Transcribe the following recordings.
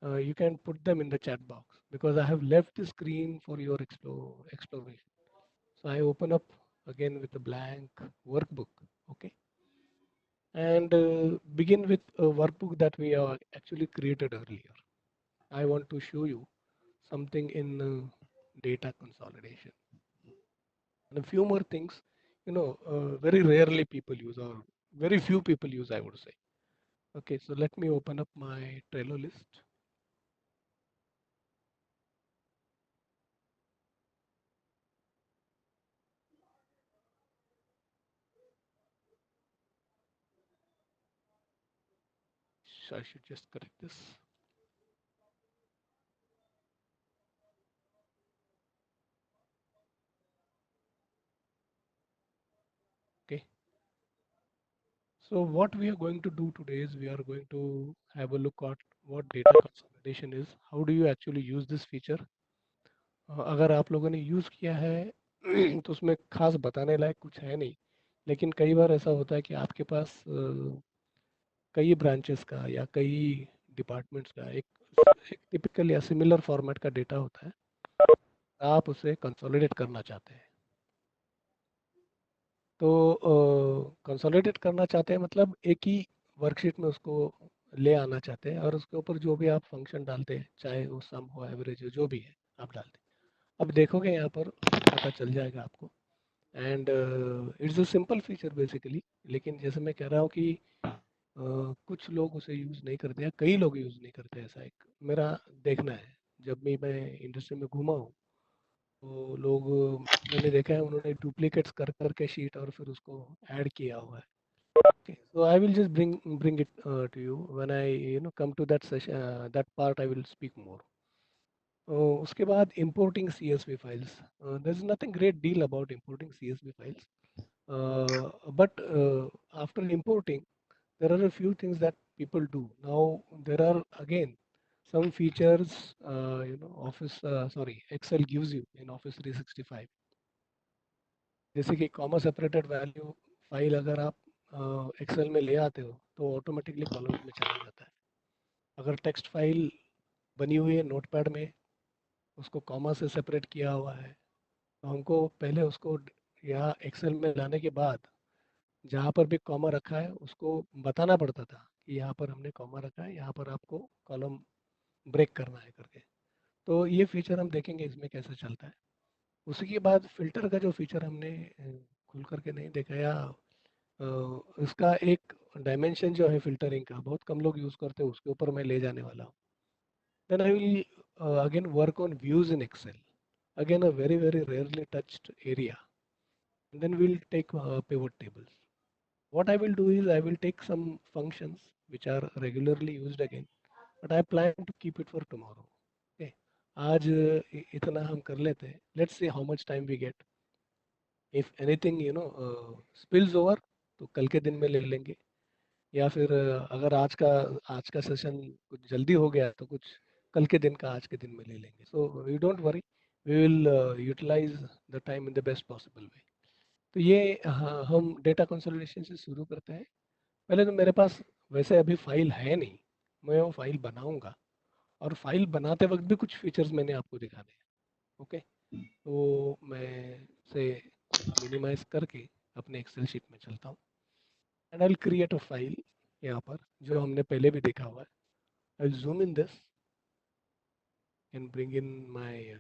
you can put them in the chat box because I have left the screen for your exploration. So I open up again with a blank workbook, okay, and begin with a workbook that we have actually created earlier. I want to show you something in data consolidation and a few more things. Very rarely people use, or very few people use, I would say. Okay, so let me open up my Trello list. I should just correct this. Okay. So what we are going to do today is we are going to have a look at what data consolidation is. How do you actually use this feature? अगर आप लोगों ने use किया है तो उसमें खास बताने लायक कुछ है नहीं, लेकिन कई बार ऐसा होता है कि आपके पास कई ब्रांचेस का या कई डिपार्टमेंट्स का एक टिपिकल या सिमिलर फॉर्मेट का डेटा होता है, आप उसे कंसोलिडेट करना चाहते हैं। तो कंसोलिडेट करना चाहते हैं मतलब एक ही वर्कशीट में उसको ले आना चाहते हैं और उसके ऊपर जो भी आप फंक्शन डालते हैं, चाहे वो सम हो, एवरेज हो, जो भी है आप डालते हैं। अब देखोगे यहाँ पर पता चल जाएगा आपको। And it's a simple feature basically, लेकिन जैसे मैं कह रहा हूँ कि कुछ लोग उसे यूज़ नहीं करते हैं, कई लोग यूज़ नहीं करते, ऐसा एक मेरा देखना है। जब भी मैं इंडस्ट्री में घूमा हूँ तो लोग, मैंने देखा है उन्होंने डुप्लीकेट्स कर करके शीट और फिर उसको ऐड किया हुआ है। Okay, so I will just bring it to you when I come to that session, that part I will speak more. उसके बाद importing CSV files. There is nothing great deal about importing CSV files, but after importing, there are a few things that people do. Now there are again some features, Excel gives you in Office 365. जैसे कि comma separated value file अगर आप Excel में ले आते हो तो automatically columns में चला जाता है। अगर टेक्स्ट फाइल बनी हुई है नोटपैड में, उसको कॉमा से सेपरेट किया हुआ है, तो हमको पहले उसको यहाँ एक्सेल में लाने के बाद जहाँ पर भी कॉमा रखा है उसको बताना पड़ता था कि यहाँ पर हमने कॉमा रखा है, यहाँ पर आपको कॉलम ब्रेक करना है करके। तो ये फीचर हम देखेंगे इसमें कैसे चलता है। उसी के बाद फिल्टर का जो फीचर हमने खुल करके नहीं देखा, या इसका एक डायमेंशन जो है फिल्टरिंग का बहुत कम लोग यूज़ करते हैं, उसके ऊपर मैं ले जाने वाला हूँ। Then I will again work on views in Excel, again a very very rarely touched area. And then we'll take pivot tables. What I will do is I will take some functions which are regularly used again, but I plan to keep it for tomorrow. Okay, आज इतना हम कर लेते हैं, let's see how much time we get. If anything spills over तो कल के दिन में ले लेंगे, या फिर अगर आज का सेशन कुछ जल्दी हो गया तो कुछ कल के दिन का आज के दिन में ले लेंगे। So you don't worry, we will utilize the time in the best possible way. तो ये, हाँ, हम डेटा कंसोलिडेशन से शुरू करते हैं। पहले तो मेरे पास वैसे अभी फाइल है नहीं, मैं वो फाइल बनाऊंगा, और फाइल बनाते वक्त भी कुछ फीचर्स मैंने आपको दिखाने हैं। ओके, तो मैं से मिनिमाइज करके अपने एक्सेल शीट में चलता हूँ and I will create a file यहाँ पर जो हमने पहले भी देखा हुआ है। I will zoom in this and bring in my,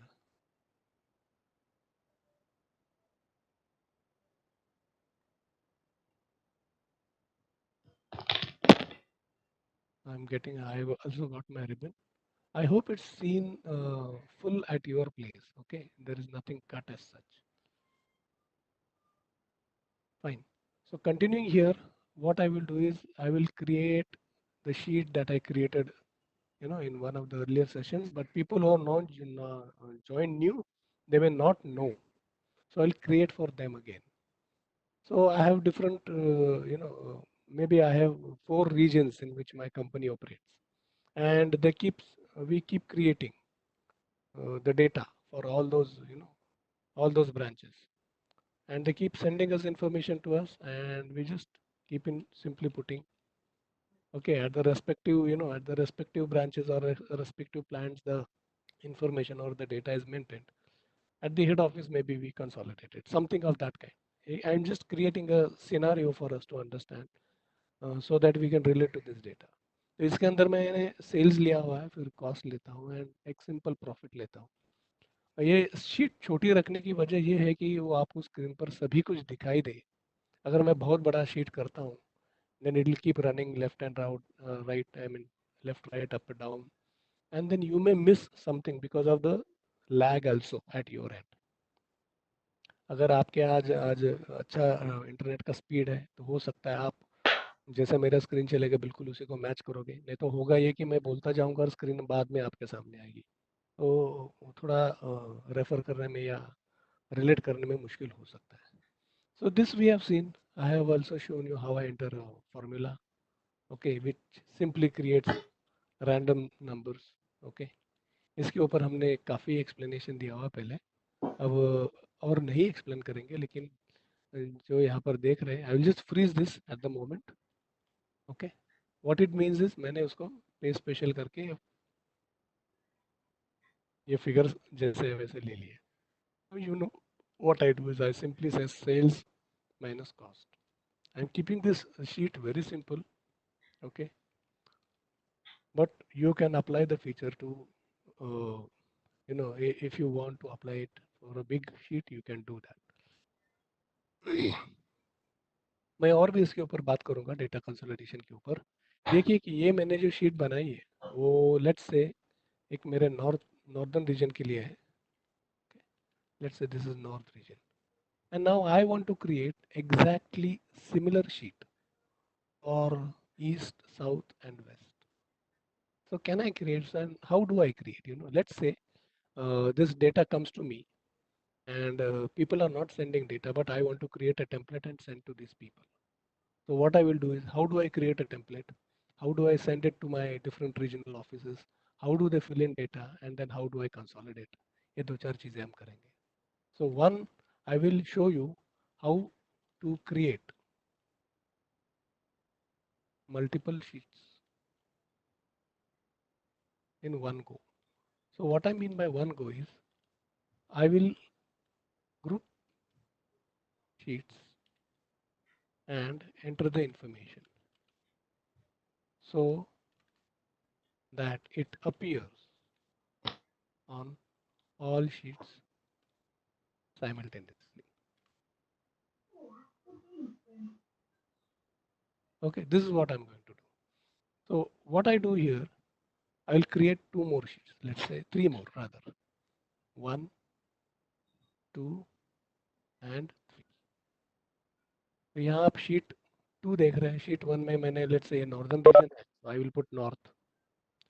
I am getting, I have also got my ribbon. I hope it's seen full at your place. Okay, there is nothing cut as such. Fine. So continuing here, what I will do is I will create the sheet that I created, in one of the earlier sessions. But people who are not joined new, they may not know. So I'll create for them again. So I have different, maybe I have 4 regions in which my company operates, and we keep creating the data for all those branches, and they keep sending us information to us, and we just keep in simply putting Okay, at the respective, at the respective branches or respective plants, the information or the data is maintained. At the head office, maybe we consolidate it, something of that kind. I'm just creating a scenario for us to understand, so that we can relate to this data. तो इसके अंदर मैंने sales लिया हुआ है, फिर cost लेता हूँ एंड एक सिंपल प्रॉफिट लेता हूँ। और ये शीट छोटी रखने की वजह ये है कि वो आपको स्क्रीन पर सभी कुछ दिखाई दे। अगर मैं बहुत बड़ा शीट करता हूँ, then it will keep running left and right, I mean left, right, up and down, and then you may miss something because of the lag also at your end. अगर आपके आज आज अच्छा इंटरनेट का speed है तो हो सकता है आप जैसे मेरा स्क्रीन चलेगा बिल्कुल उसी को मैच करोगे, नहीं तो होगा ये कि मैं बोलता जाऊंगा और स्क्रीन बाद में आपके सामने आएगी, तो वो थोड़ा रेफर करने में या रिलेट करने में मुश्किल हो सकता है। So this we have seen. I have also shown you how I enter a formula, okay, which simply creates random numbers, okay. इसके ऊपर हमने काफ़ी एक्सप्लेनेशन दिया हुआ पहले, अब और नहीं एक्सप्लेन करेंगे, लेकिन जो यहाँ पर देख रहे हैं, I will just freeze this at the moment, okay. What it means is मैंने उसको पे स्पेशल करके ये फिगर्स जैसे वैसे ले लिए। You know what I do is I simply say sales minus cost. I'm keeping this sheet very simple, okay, but you can apply the feature to, uh, if you want to apply it for a big sheet, you can do that. मैं और भी इसके ऊपर बात करूंगा data consolidation के ऊपर। देखिए कि ये मैंने जो शीट बनाई है वो लेट्स से एक मेरे नॉर्दर्न रीजन के लिए है। Let's say this is north region and now I want to create exactly similar sheet और east south and west. So can I create, and how do I create? Let's say this data comes to me, and people are not sending data, but I want to create a template and send to these people. So what I will do is, how do I create a template? How do I send it to my different regional offices? How do they fill in data? And then how do I consolidate? ये दो चार चीजें हम करेंगे. So one, I will show you how to create multiple sheets in one go. So what I mean by one go is, I will group sheets and enter the information so that it appears on all sheets simultaneously. Okay, this is what I'm going to do. So what I do here, I'll create two more sheets. Let's say three more rather. One, two, and three. तो यहाँ आप sheet to देख रहे हैं। Sheet one में मैंने let's say northern region है, so I will put north.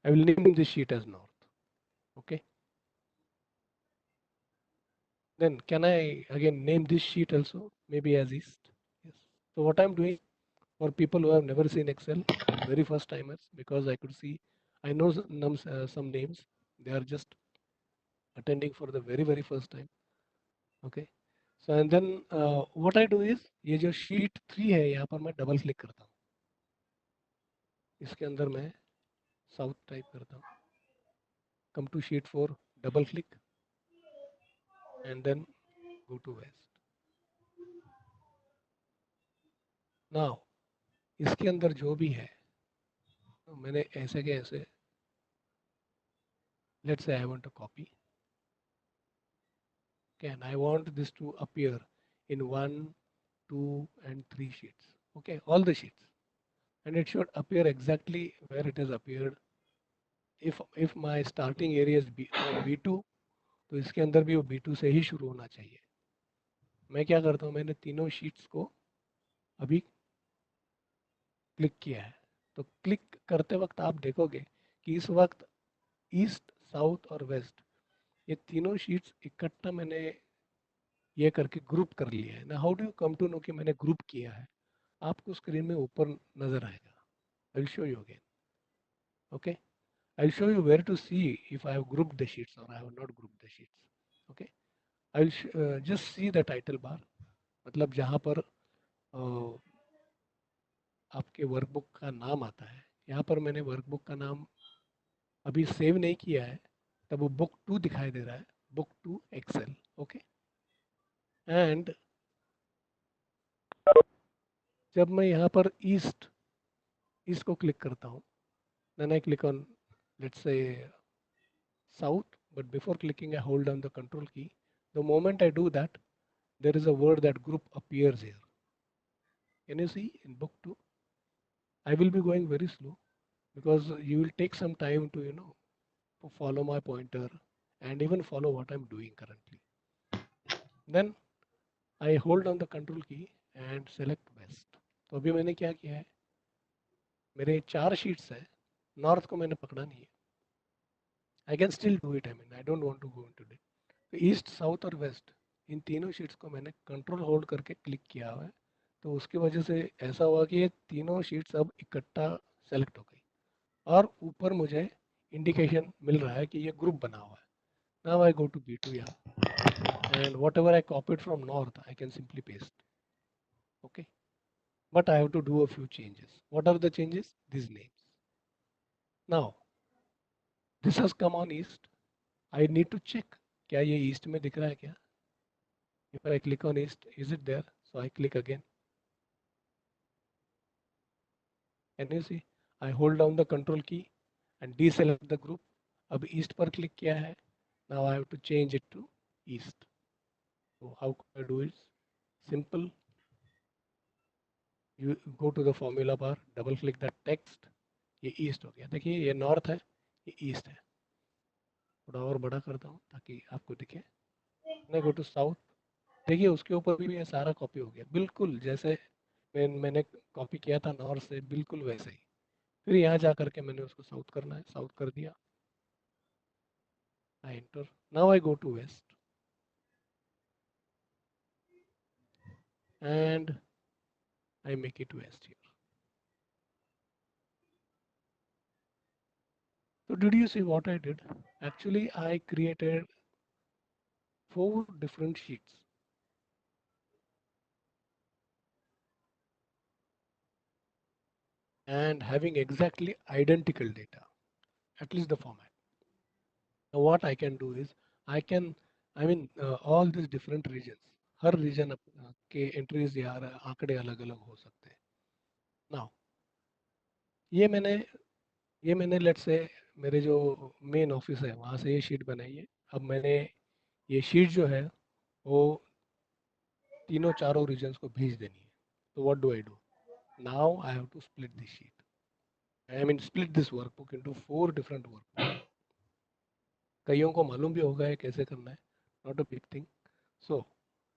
I will name this sheet as north. Okay. Then can I again name this sheet also maybe as east? Yes. So what I'm doing, for people who have never seen Excel, very first timers, because I could see, I know some names, they are just attending for the very very first time. Okay. So and then what I do is, ये जो sheet 3 है यहाँ पर मैं double click करता हूँ, इसके अंदर मैं साउथ टाइप करता हूँ, come to sheet 4, double click and then go to west. Now इसके अंदर जो भी है, तो मैंने ऐसे के ऐसे, let's say I want to copy, okay, and I want this to appear in 1, 2 and 3 sheets, okay, all the sheets, and it should appear exactly where it has appeared. If my starting area is from B2, तो इसके अंदर भी वो B2 से ही शुरू होना चाहिए। मैं क्या करता हूँ, मैंने तीनों शीट्स को अभी क्लिक किया है, तो क्लिक करते वक्त आप देखोगे कि इस वक्त ईस्ट साउथ और वेस्ट ये तीनों शीट्स इकट्ठा मैंने ये करके ग्रुप कर लिया है ना। How do you come to know कि मैंने ग्रुप किया है? आपको स्क्रीन में ऊपर नजर आएगा। I will show you again, okay. I will show you where to see if I have grouped the sheets or I have not grouped the sheets, okay. I will just see the title bar, मतलब जहाँ पर आपके workbook का नाम आता है, यहाँ पर मैंने वर्कबुक का नाम अभी सेव नहीं किया है, तब वो बुक 2 दिखाई दे रहा है, बुक 2 एक्सेल। ओके, एंड जब मैं यहाँ पर ईस्ट ईस्ट को क्लिक करता हूँ, then I click on let's say south, but before clicking I hold down the control key. The moment I do that, there is a word that group appears here. Can you see in book 2? I will be going very slow because you will take some time to, to follow my pointer and even follow what I'm doing currently. Then I hold down the control key and select west. तो अभी मैंने क्या किया है, मेरे 4 sheets है, north को मैंने पकड़ा नहीं है. I can still do it, I mean I don't want to go into it. तो ईस्ट, साउथ और वेस्ट, इन तीनों शीट्स को मैंने कंट्रोल होल्ड करके क्लिक किया हुआ है. तो उसकी वजह से ऐसा हुआ कि ये तीनों शीट्स अब इकट्ठा सेलेक्ट हो गई और ऊपर मुझे इंडिकेशन मिल रहा है कि ये ग्रुप बना हुआ है. Now I go to B2 यहाँ, and whatever I copied from north I can simply paste. Okay, but I have to do a few changes. What are the changes? This names. Now this has come on east. I need to check क्या ये east में दिख रहा है क्या. If I click on east, is it there? So I click again. Can you see? I hold down the control key and deselect the group. अब east पर click किया है. Now I have to change it to east. So how can I do it? Simple. You go to the formula bar, double click that text. ये east हो गया. देखिए ये north है, ये east है. थोड़ा और बड़ा करता हूँ ताकि आपको दिखे. मैं go to south. देखिए उसके ऊपर भी ये सारा कॉपी हो गया, बिल्कुल जैसे मैंने कॉपी किया था नॉर्थ से, बिल्कुल वैसे ही. फिर यहाँ जा करके मैंने उसको साउथ करना है, साउथ कर दिया. I enter. Now I go to west and I make it west here. So did you see what I did? Actually, I created 4 different sheets and having exactly identical data, at least the format. Now what I can do is I can, I mean all these different regions, हर region के entries या आंकड़े अलग अलग हो सकते हैं. Now ये मैंने ये मैंने लेट्स से मेरे जो मेन ऑफिस है वहाँ से ये शीट बनाई है. अब मैंने ये शीट जो है वो तीनों चारों रीजन्स को भेज देनी है. तो what do I do? Now I have to split this sheet. I mean split this workbook into 4 different workbook. कईयों को मालूम भी होगा है कैसे करना है, not a big thing. So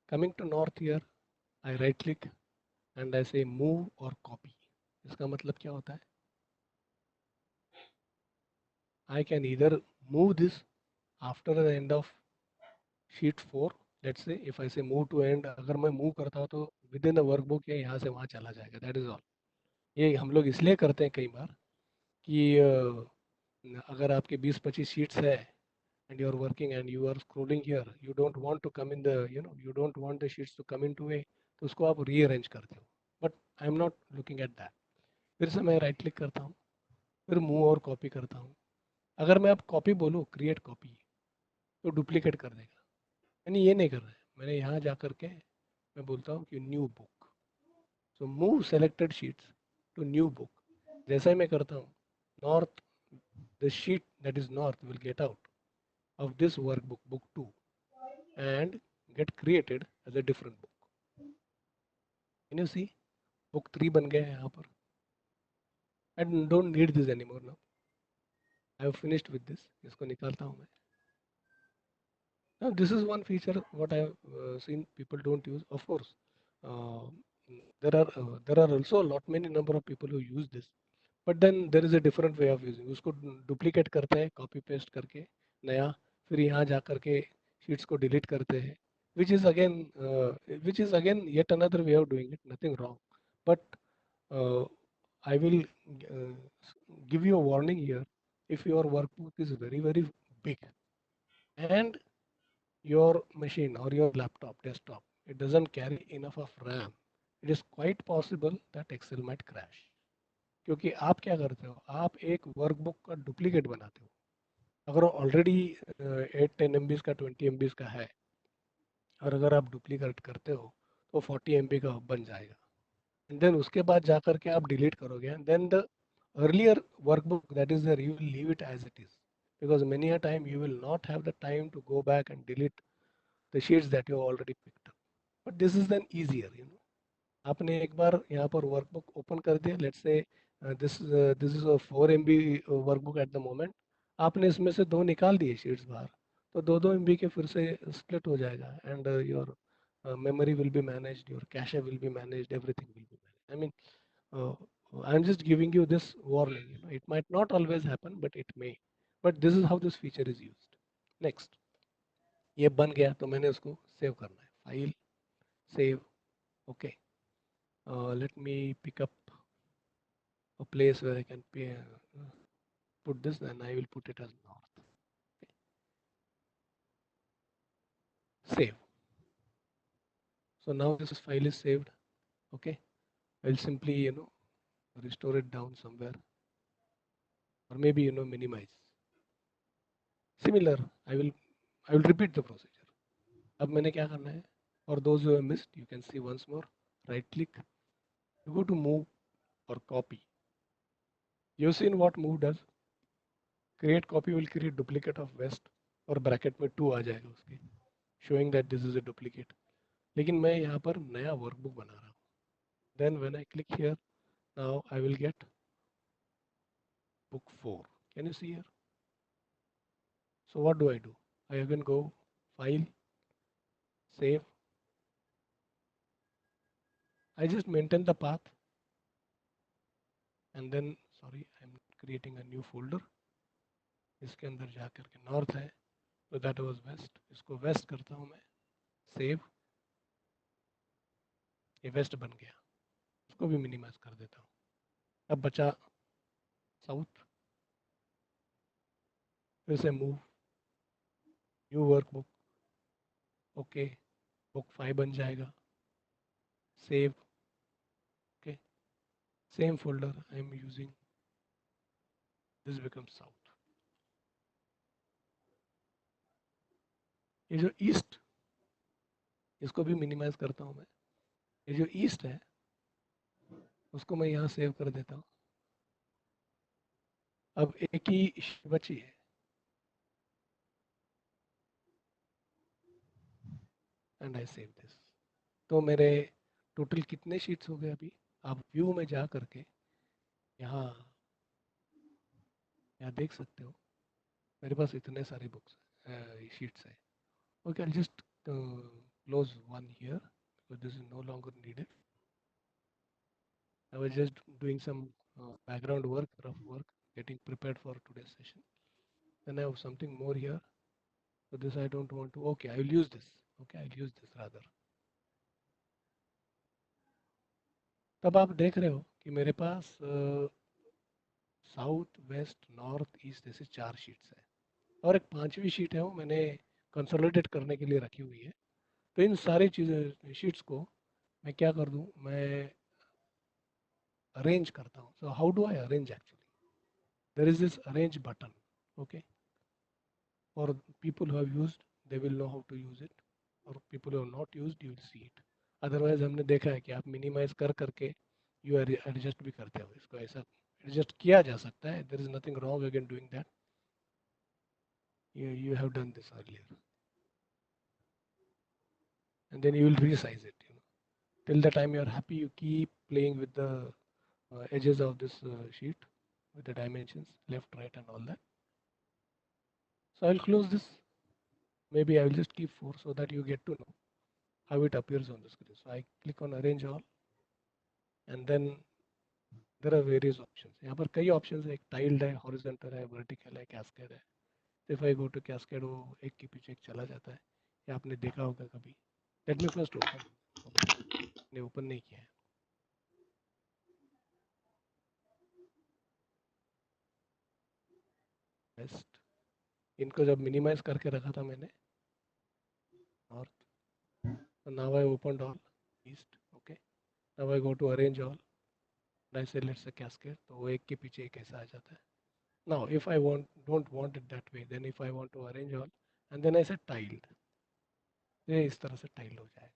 coming to north year, I right click and I say move और कॉपी. इसका मतलब क्या होता है? I can either move this after the end of sheet 4. Let's say if I say move to and, अगर मैं move करता हूँ तो विद इन द वर्कबुक ये यहाँ से वहाँ चला जाएगा. That is all. ये हम लोग इसलिए करते हैं कई बार कि अगर आपके 20-25 शीट्स है and you are working and you are scrolling here, you don't want to come in the, you don't want the sheets to come into a, तो उसको आप रीअरेंज करते हो. But I am not looking at that. फिर से मैं right click करता हूँ, फिर मूव और कॉपी करता हूँ. अगर मैं अब कॉपी बोलूँ, क्रिएट कॉपी, तो डुप्लीकेट कर देगा. मैंने ये नहीं करना है. मैंने यहाँ जा करके मैं बोलता हूँ कि new book. So move selected sheets to new book. जैसा ही मैं करता हूँ, north, the sheet that is north will get out of this workbook, book 2, and get created as a different book. Can you see? Book 3 बन गया है यहाँ पर. I don't need this anymore now. I have finished with this. इसको निकालता हूँ मैं. Now this is one feature what I have seen people don't use. Of course, uh, there are also a lot many number of people who use this. But then there is a different way of using. उसको duplicate करते हैं copy paste करके नया, फिर यहाँ जा करके sheets को delete करते हैं, which is again yet another way of doing it. Nothing wrong, but uh, I will uh, give you a warning here. If your workbook is very big and your machine or your laptop, desktop, it doesn't carry enough of RAM, it is quite possible that Excel might crash. क्योंकि आप क्या करते हो, आप एक workbook का duplicate बनाते हो। अगर ऑलरेडी 8-10 MB का 20 MB का है, और अगर आप डुप्लीकेट करते हो तो 40 MB का बन जाएगा। एंड देन उसके बाद जा करके आप डिलीट करोगे, and then the earlier workbook, that is there, you will leave it as it is, because many a time you will not have the time to go back and delete the sheets that you already picked up. But this is then easier, आपने एक बार यहाँ पर workbook open कर दिया, let's say this is 4 MB workbook eight the moment. आपने इसमें से दो निकाल दिए शीट्स बाहर, तो 2-2 MB के फिर से स्प्लिट हो जाएगा, and your memory will be managed, your cache will be managed, everything will be managed. I mean, I'm just giving you this warning. It might not always happen, but it may. But this is how this feature is used. Next, ये बन गया तो मैंने उसको save करना है, file, save, okay. Let me pick up a place where I can put this, and I will put it as north. Okay. Save. So now this file is saved. Okay. I'll simply restore it down somewhere, or maybe minimize. Similar, I will I will repeat the procedure. अब मैंने क्या करना है? For those who have missed, you can see once more. Right click. You go to move or copy. You've seen what move does. Create copy will create duplicate of west, और bracket में 2 आ जाएगा उसके, showing that this is a duplicate. लेकिन मैं यहाँ पर नया workbook बना रहा हूँ. Then when I click here, now I will get book 4. Can you see here? So what do? I again go file, save. I just maintain the path, and then sorry, I'm creating a new folder. इसके अंदर जा करके north है, तो that was waste, इसको waste करता हूँ मैं, सेव, ये वेस्ट बन गया, इसको भी मिनिमाइज कर देता हूँ। अब बचा साउथ, फिर से move, new workbook, okay, book 5 बन जाएगा, save, okay, same folder I am using, this become south. ये जो ईस्ट, इसको भी मिनिमाइज करता हूँ मैं, ये जो ईस्ट है उसको मैं यहाँ सेव कर देता हूँ। अब एक ही बची है, एंड आई सेव दिस। तो मेरे टोटल कितने शीट्स हो गए अभी? आप व्यू में जा करके यहाँ यहाँ देख सकते हो, मेरे पास इतने सारे बुक्स शीट्स है। Okay, I just close one here because this is no longer needed. I was just doing some background work, rough work, getting prepared for today's session. Then I have something more here. So this I don't want to. Okay, I will use this. Okay, I'll use this rather. तब आप देख रहे हो कि मेरे पास south, waste, north, east ऐसे 4 sheets है, और एक पांचवी शीट है वो मैंने कंसोलिडेट करने के लिए रखी हुई है। तो इन सारी चीज़ें शीट्स को मैं क्या कर दूँ, मैं अरेंज करता हूँ। So how do I arrange actually? There is this arrange button, okay, और people who have used they will know how to use it, और people who have not used you will see it. Otherwise हमने देखा है कि आप minimise कर करके you adjust भी करते हो, इसको ऐसा एडजस्ट किया जा सकता है, there is nothing wrong again doing that, you have done this earlier, and then you will resize it, till the time you are happy. You keep playing with the edges of this sheet with the dimensions left, right, and all that. So I'll close this. Maybe I will just keep 4 so that you get to know how it appears on the screen. So I click on arrange all, and then there are various options. यहाँ पर कई options है, एक tiled है, horizontal है, vertical है, cascade है। If I go to cascade, वो एक के पीछे एक चला जाता है, ये आपने देखा होगा कभी। Let me first open. Okay, ने open नहीं किया है। West, इनको जब minimize करके रखा था मैंने, north, so now I opened all, east, okay. Now I go to arrange all, ऐसे लेट्स से कैस्केड, तो वो एक के पीछे एक ऐसा आ जाता है. Now if I want don't want it that way, then if I want to arrange all and then I say tiled, ये इस तरह से टाइल्ड हो जाएगा.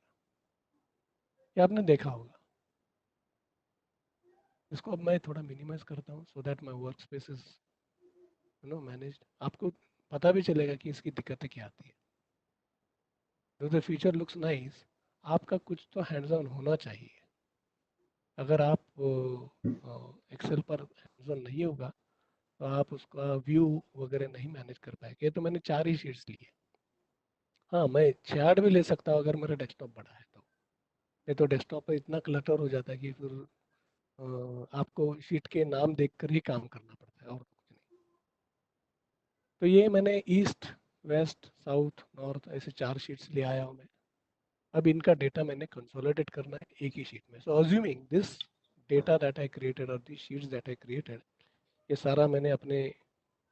ये आपने देखा होगा. इसको अब मैं थोड़ा मिनिमाइज करता हूँ so that my work space is managed. आपको पता भी चलेगा कि इसकी दिक्कतें क्या आती है. द फीचर लुक्स नाइस, आपका कुछ तो हैंड्स ऑन होना चाहिए. अगर आप एक्सेल पर हैंड्स ऑन नहीं होगा तो आप उसका व्यू वगैरह नहीं मैनेज कर पाएंगे. तो मैंने 4 ही शीट्स लिए. हाँ, मैं 6-8 भी ले सकता हूँ अगर मेरा डेस्कटॉप बड़ा है तो. नहीं तो डेस्कटॉप पे इतना क्लटर हो जाता है कि फिर आपको शीट के नाम देखकर ही काम करना पड़ता है और कुछ नहीं. तो ये मैंने ईस्ट, वेस्ट, साउथ, नॉर्थ ऐसे 4 शीट्स ले आया हूँ मैं. अब इनका डेटा मैंने कंसोलिडेट करना है एक ही शीट में. So assuming this data that I created और the sheets that I created, ये सारा मैंने अपने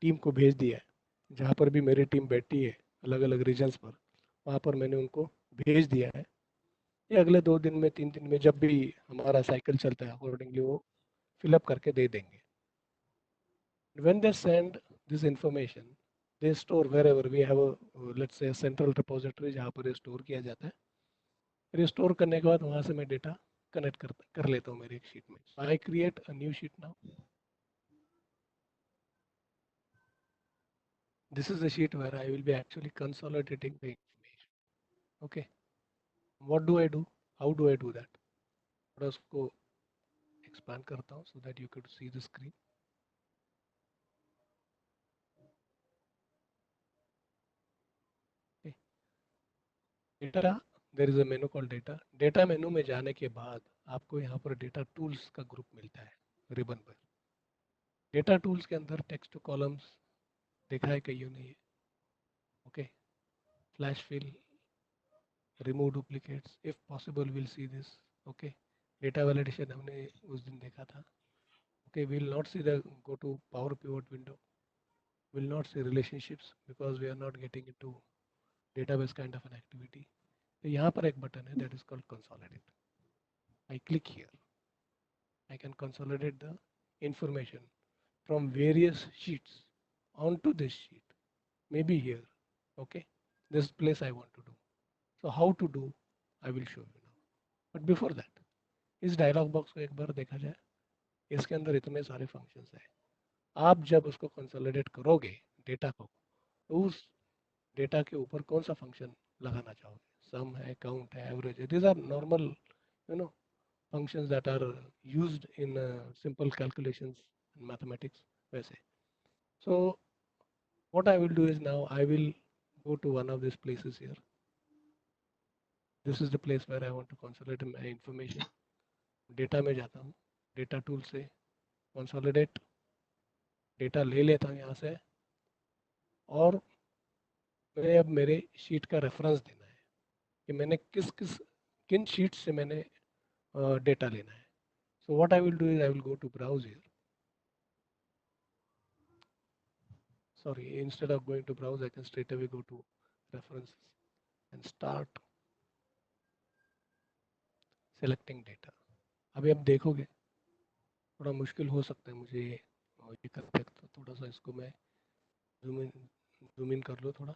टीम को भेज दिया है. जहाँ पर भी मेरी टीम बैठी है अलग अलग रीजन्स पर, वहाँ पर मैंने उनको भेज दिया है. ये अगले 2 दिन में 3 दिन में जब भी हमारा साइकिल चलता है अकॉर्डिंगली वो फिलअप करके दे देंगे. When they send this information, they store wherever we have a let's say a central repository जहाँ पर ये स्टोर किया जाता है. फिर स्टोर करने के बाद वहाँ से मैं डेटा कनेक्ट कर लेता हूँ मेरी एक शीट में. I create a new sheet now. This is the sheet where I will be actually consolidating the information. Okay, what do I do? How do I do that? थोड़ा उसको expand करता हूँ so that you could see the screen. Okay. Data, there is a menu call data. Data मेनू में जाने के बाद आपको यहाँ पर डेटा टूल्स का ग्रुप मिलता है रिबन पर. डेटा टूल्स के अंदर टेक्स्ट टू कॉलम्स देखा है कईयों ने ये. ओके, flash fill, remove duplicates, if possible will see this. Okay, data validation हमने उस दिन देखा था. Okay, will not see the go to power pivot window, will not see relationships because we are not getting into database kind of an activity. तो यहाँ पर एक button है that is called consolidate. I click here. I can consolidate the information from various sheets onto this sheet. Maybe here. Okay. This place I want to do. So how to do, I will show you now. But before that, इस dialogue box को एक बार देखा जाए. इसके अंदर इतने सारे functions हैं. आप जब उसको कंसोलिडेट करोगे डेटा को, तो उस डेटा के ऊपर कौन सा फंक्शन लगाना चाहोगे? सम है, काउंट है, एवरेज है. These are normal you know functions that are used in simple calculations in mathematics वैसे. So what I will do is now I will go to one of these places here. This is the place where I want to consolidate my information. Data में जाता हूँ, data tool से consolidate data ले लेता हूँ यहाँ से. और मैं अब मेरे शीट का रेफरेंस देना है कि मैंने किस किस किन शीट से मैंने डेटा लेना है. So what I will do is I will go to browse here. Sorry, instead of going to browse, I can straight away go to references and start selecting data. अभी आप देखोगे थोड़ा मुश्किल हो सकता है मुझे ये करते वक्त. तो थोड़ा सा इसको मैं जूम इन कर लो थोड़ा.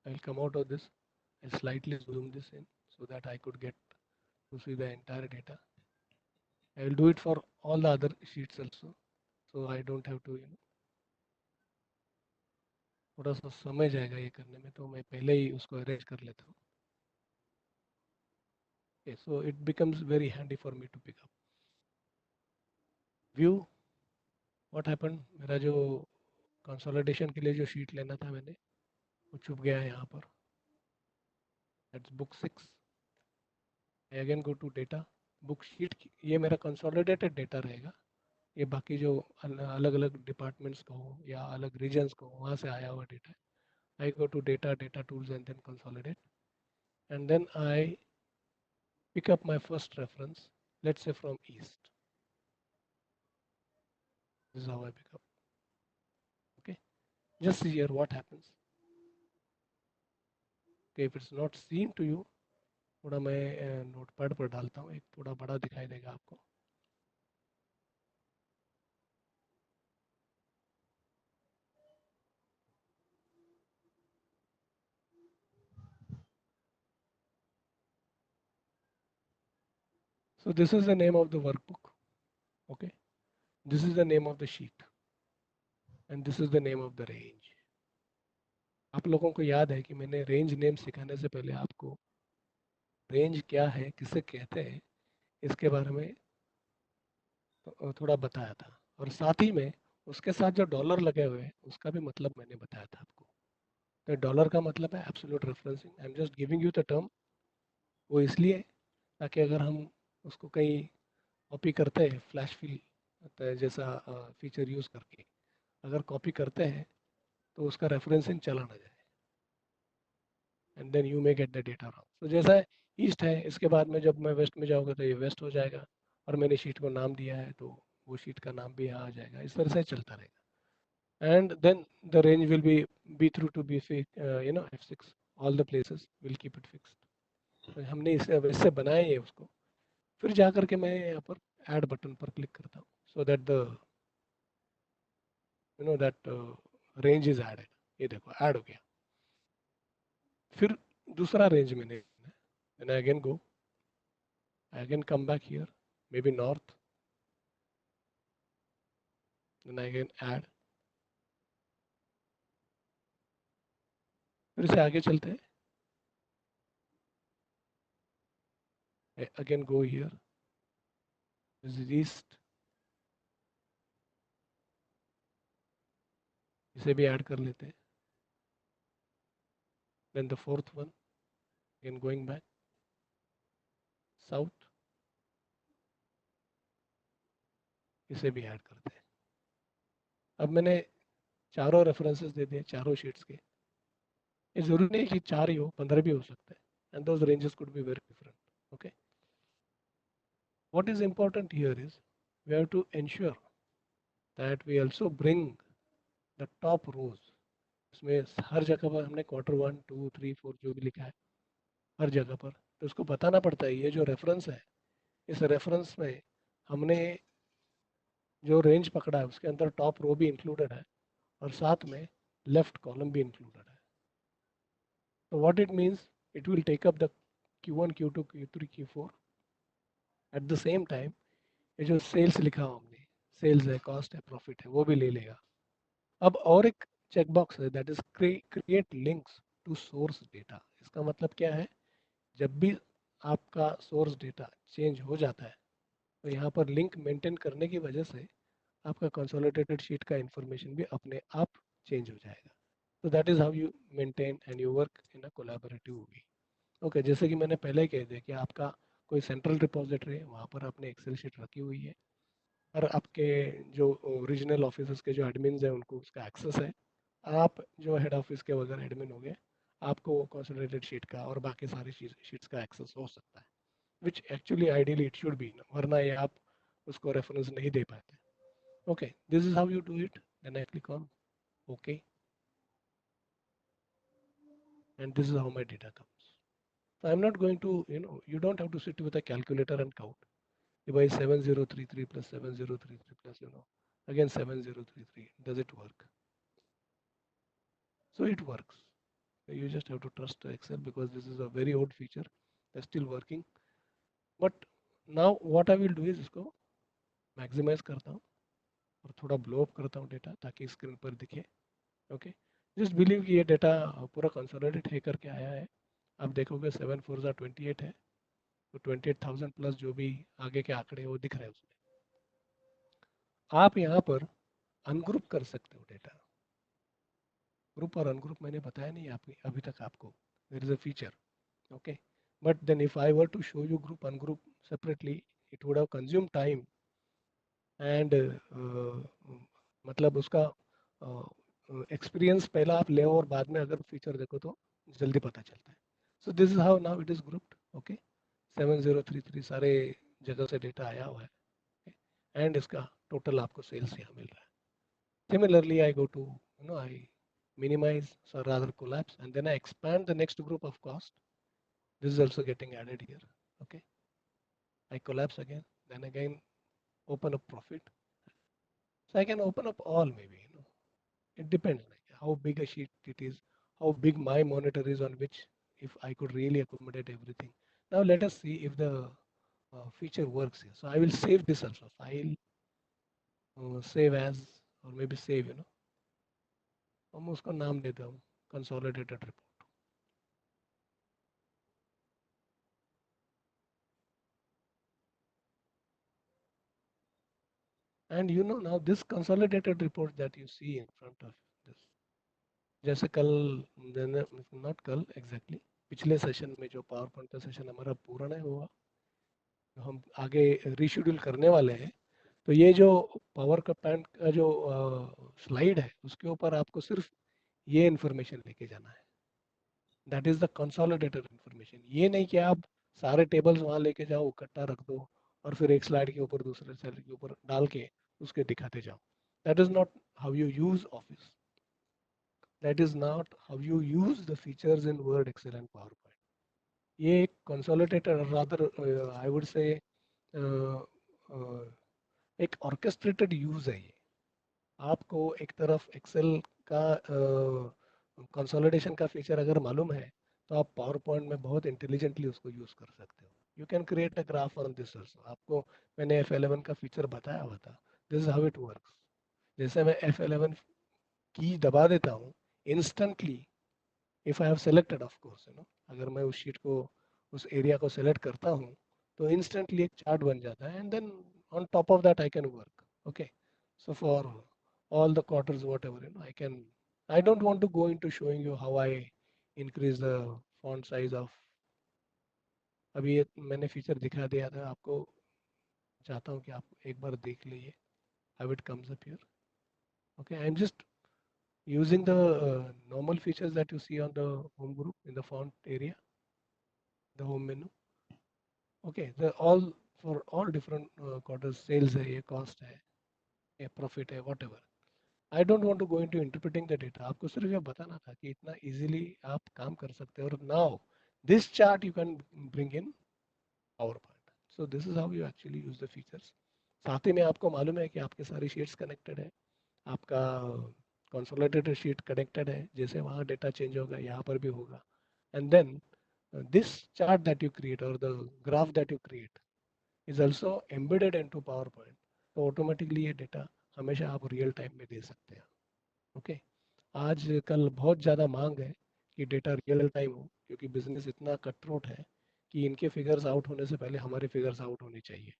I will come out of this and slightly zoom this in so that I could get to see the entire data. I will do it for all the other sheets also, so I don't have to थोड़ा सा समय जाएगा ये करने में, तो मैं पहले ही उसको अरेंज कर लेता हूँ. Okay, so it becomes very handy for me to pick up. View, what happened, मेरा जो कंसोलिडेशन के लिए जो शीट लेना था मैंने वो छुप गया है यहाँ पर. That's book 6. I again go to data book sheet. ये मेरा कंसोलिडेटेड डेटा रहेगा. ये बाकी जो अलग अलग डिपार्टमेंट्स का हो या अलग रीजन्स का हो वहाँ से आया हुआ data. I go to data, data tools and then consolidate. And then I pick up my first reference, let's say from east. This is how I pick up. Okay, just see here what happens. Okay, if it's not seen to you, थोड़ा मैं notepad पर डालता हूँ, एक थोड़ा बड़ा दिखाई देगा आपको। So this is the name of the workbook. Okay, this is the name of the sheet and this is the name of the range. आप लोगों को याद है कि मैंने रेंज नेम सिखाने से पहले आपको रेंज क्या है, किसे कहते हैं, इसके बारे में थोड़ा बताया था। और साथ ही में उसके साथ जो डॉलर लगे हुए हैं उसका भी मतलब मैंने बताया था आपको। तो डॉलर का मतलब है absolute referencing. I am just giving you the term. वो इसलिए ताकि अगर हम उसको कहीं कॉपी करते हैं फ्लैश फिल जैसा फीचर यूज़ करके, अगर कॉपी करते हैं तो उसका रेफरेंसिंग चला ना जाए, and then you may get the data wrong. तो जैसा ईस्ट है, इसके बाद में जब मैं वेस्ट में जाऊँगा तो ये वेस्ट हो जाएगा, और मैंने शीट को नाम दिया है तो वो शीट का नाम भी यहाँ आ जाएगा। इस तरह से चलता रहेगा, and then the range will be B through to B F6, all the places will keep it fixed. तो हमने इसे वैसे बनाया है उसको। फिर जा करके मैं यहाँ पर ऐड बटन पर क्लिक करता हूँ, so that the that range is add. ये देखो ऐड हो गया। फिर दूसरा रेंज मैंने, and I again go, I again come back here, maybe north, then I again add। फिर से आगे चलते हैं, again go here, this is east, इसे भी ऐड कर लेते हैं। then the fourth one, again going back south, इसे भी ऐड करते हैं। अब मैंने चारों रेफरेंसेस दे दिए चारों शीट्स के। ये जरूरी नहीं कि 4 ही हो, 15 भी हो सकते हैं, and those ranges could be very different। Okay, what is important here is we have to ensure that we also bring the top rows। इसमें हर जगह पर हमने Q1, Q2, Q3, Q4 जो भी लिखा है हर जगह पर, तो उसको बताना पड़ता है ये जो रेफरेंस है, इस रेफरेंस में हमने जो रेंज पकड़ा है उसके अंदर टॉप रो भी इंक्लूडेड है और साथ में लेफ्ट कॉलम भी इंक्लूडेड है। तो what it means, it will take up the Q1, Q2, Q3, Q4 at the same time. ये जो सेल्स लिखा हो हमने, सेल्स है, कॉस्ट है, प्रॉफिट है, वो भी ले लेगा। अब और एक चेकबॉक्स है, that is create links to source data. इसका मतलब क्या है, जब भी आपका सोर्स डेटा चेंज हो जाता है तो यहाँ पर लिंक मेंटेन करने की वजह से आपका कंसोलिडेटेड शीट का इंफॉर्मेशन भी अपने आप चेंज हो जाएगा। तो that is how you maintain and you work in a collaborative way. Okay, जैसे कि मैंने पहले ही कह दिया कि आपका कोई सेंट्रल रिपोजिटरी है, वहाँ पर आपने एक्सेल शीट रखी हुई है और आपके जो रीजनल ऑफिस के जो एडमिन हैं उनको उसका एक्सेस है। आप जो हेड ऑफिस के वगैरह एडमिन हो गए, आपको कंसोलिडेटेड शीट का और बाकी सारी शीट्स का एक्सेस हो सकता है, which actually ideally it should be, वरना ये आप उसको रेफरेंस नहीं दे पाते। Okay, this is how you do it. Then I click on okay, and this is how my data comes। So I'm not going to, you don't have to sit with a calculator and count. By 7033 plus 7033 plus, again 7033, does it work? So it works. You just have to trust Excel because this is a very old feature. They're still working. But now what I will do is इसको maximise करता हूँ और थोड़ा blow up करता हूँ data ताकि screen पर दिखे। ओके, जस्ट बिलीव कि ये डेटा पूरा कंसोलिडेट है करके आया है। आप देखोगे 7 4 28 है, तो 28,000 प्लस जो भी आगे के आंकड़े वो दिख रहे हैं उसमें। आप यहाँ पर अनग्रुप कर सकते हो डेटा। ग्रुप और अनग्रुप मैंने बताया नहीं आपको अभी तक आपको, there is a feature. Okay, but then if I were to show you group ungroup separately, it would have consume time and मतलब उसका एक्सपीरियंस पहला आप ले और बाद में अगर फीचर देखो तो जल्दी पता चलता है। So this is how now it is grouped. Okay, 7033 सारे जगह से डेटा आया हुआ है, एंड इसका टोटल आपको सेल्स यहाँ मिल रहा है। Similarly, I go to, I minimize, so rather collapse, and then I expand the next group of cost. This is also getting added here. Okay, I collapse again, then again open up profit. So I can open up all, maybe, it depends like how big a sheet it is, how big my monitor is, on which if I could really accommodate everything. Now let us see if the feature works here. So I will save this also. File, save as, or maybe save, और मैं उसका नाम देता हूँ consolidated report. And now this consolidated report that you see in front of this, जैसे कल, not कल exactly, पिछले सेशन में जो पावर पॉइंट का सेशन हमारा पूरा नहीं हुआ, हम आगे रीशेड्यूल करने वाले हैं, तो ये जो पावर का पॉइंट का जो स्लाइड है, उसके ऊपर आपको सिर्फ ये इन्फॉर्मेशन लेके जाना है. That is the consolidated information. ये नहीं कि आप सारे टेबल्स वहाँ लेके जाओ, इकट्ठा रख दो और फिर एक स्लाइड के ऊपर दूसरे स्लाइड के ऊपर डाल के उसके दिखाते जाओ. That is not how you use office. That is not how you use the features in Word, Excel and PowerPoint. ये एक consolidated, rather I would say एक ऑर्केस्ट्रेटेड यूज है ये. आपको एक तरफ एक्सेल का कंसोलिडेशन का फीचर अगर मालूम है, तो आप पावर पॉइंट में बहुत इंटेलिजेंटली उसको यूज कर सकते हो. You can create a graph on this also. आपको मैंने F11 का फीचर बताया हुआ था. This is how it works. जैसे मैं F11 की दबा देता हूँ, instantly, if I have selected, of course, अगर मैं उस शीट को, उस एरिया को सेलेक्ट करता हूँ, तो इंस्टेंटली एक चार्ट बन जाता है. And then on top of that I can work. Okay, so for all the quarters, whatever, I can, I don't want to go into showing you how I increase the font size of, अभी ये मैंने feature दिखा दिया था आपको. चाहता हूँ कि आप एक बार देख लीजिए how it comes up here. Okay, I'm just using the normal features that you see on the home group in the font area, the home menu. Okay, the all, for all different quarters, sales है, ये cost है, ये profit है, whatever. I don't want to go into interpreting the data. आपको सिर्फ ये बताना था कि इतना इजीली आप काम कर सकते हो. और now this chart you can bring in power point. So this is how you actually use the features. साथ ही में आपको मालूम है कि आपके सारी शीट्स कनेक्टेड है, आपका कंसोलिडेटेड शीट कनेक्टेड है. जैसे वहाँ डेटा चेंज होगा, यहाँ पर भी होगा. And then this chart that you create, और the graph that you create, is also embedded into PowerPoint. तो ऑटोमेटिकली ये डेटा हमेशा आप रियल टाइम में दे सकते हैं. ओके, आज कल बहुत ज़्यादा मांग है कि डेटा रियल टाइम हो, क्योंकि बिजनेस इतना कटथ्रोट है कि इनके फिगर्स आउट होने से पहले हमारे फिगर्स आउट होने चाहिए,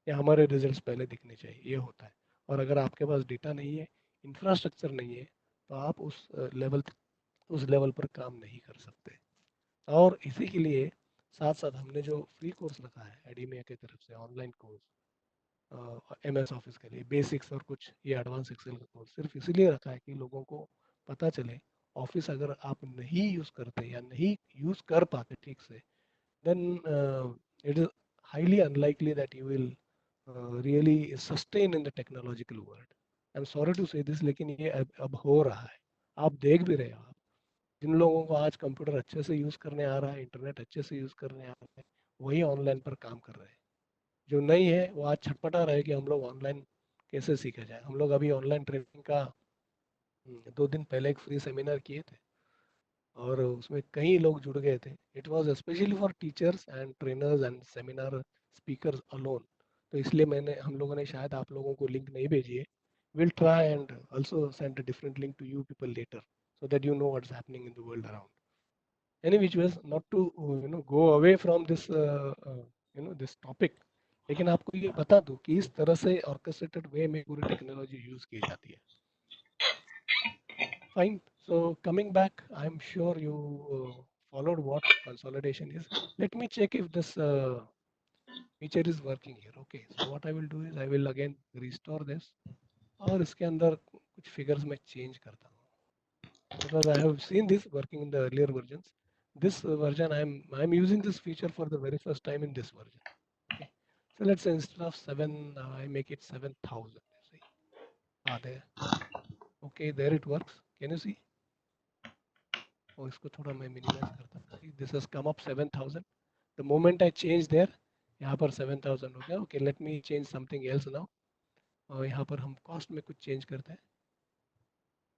या हमारे रिजल्ट्स पहले दिखने चाहिए, ये होता है. और अगर आपके पास डेटा नहीं है, इंफ्रास्ट्रक्चर नहीं है, तो आप उस लेवल पर काम नहीं कर सकते. और इसी के लिए साथ साथ हमने जो फ्री कोर्स रखा है एडीमिया की तरफ से, ऑनलाइन कोर्स MS ऑफिस के लिए बेसिक्स और कुछ ये एडवांस एक्सेल का कोर्स, सिर्फ इसीलिए रखा है कि लोगों को पता चले ऑफिस अगर आप नहीं यूज़ करते या नहीं यूज़ कर पाते ठीक से, then it is highly unlikely that you will really sustain in the technological world. I am sorry to say this, लेकिन ये अब हो रहा है. आप देख भी रहे हो. आप जिन लोगों को आज कंप्यूटर अच्छे से यूज़ करने आ रहा है, इंटरनेट अच्छे से यूज़ करने आ रहा है, वही ऑनलाइन पर काम कर रहे हैं. जो नहीं है वो आज छटपटा रहे कि हम लोग ऑनलाइन कैसे सीखा जाए. हम लोग अभी ऑनलाइन ट्रेनिंग का 2 दिन पहले एक फ्री सेमिनार किए थे, और उसमें कई लोग जुड़ गए थे. It was specially for teachers and trainers and seminar speakers alone. तो इसलिए मैंने, हम लोगों ने शायद आप लोगों को लिंक नहीं भेजी है. Will try and also send a different link to you people later, so that you know what's happening in the world around. Any which ways, not to go away from this this topic, लेकिन आपको ये बता दूं कि इस तरह से orchestrated वे में पूरी टेक्नोलॉजी यूज की जाती है. Fine. So coming back, I am sure you followed what consolidation is. Let me check if this feature is working here. Okay, so what I will do is I will again restore this, और इसके अंदर कुछ figures में change करता हूँ, because I have seen this working in the earlier versions. This version I'm using this feature for the very first time in this version. Okay, so let's say instead of 7, I make it 7,000. See, there. Okay, there it works. Can you see? Oh, इसको थोड़ा मैं minimize करता हूँ. this has come up 7,000. The moment I change there, यहाँ पर 7,000 हो गया. Okay, let me change something else now. और यहाँ पर हम cost में कुछ change करते हैं.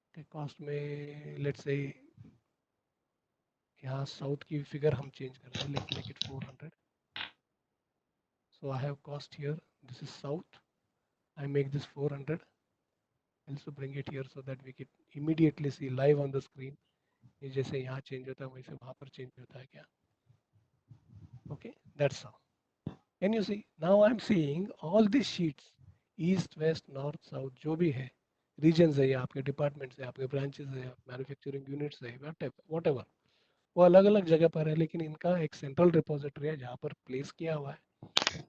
Okay, cost में let's say यहाँ south की figure हम change करते हैं. Let's make it 400. So I have cost here. This is south. I make this 400. Also bring it here so that we can immediately see live on the screen. ये जैसे यहाँ change होता है वैसे वहाँ पर change होता है क्या? Okay, that's how. Can you see? Now I'm seeing all these sheets, east, west, north, south, जो भी है, regions है, या आपके departments है, आपके branches है, manufacturing units है, whatever, वो अलग अलग जगह पर है, लेकिन इनका एक सेंट्रल रिपोजिटरी है जहाँ पर प्लेस किया हुआ है.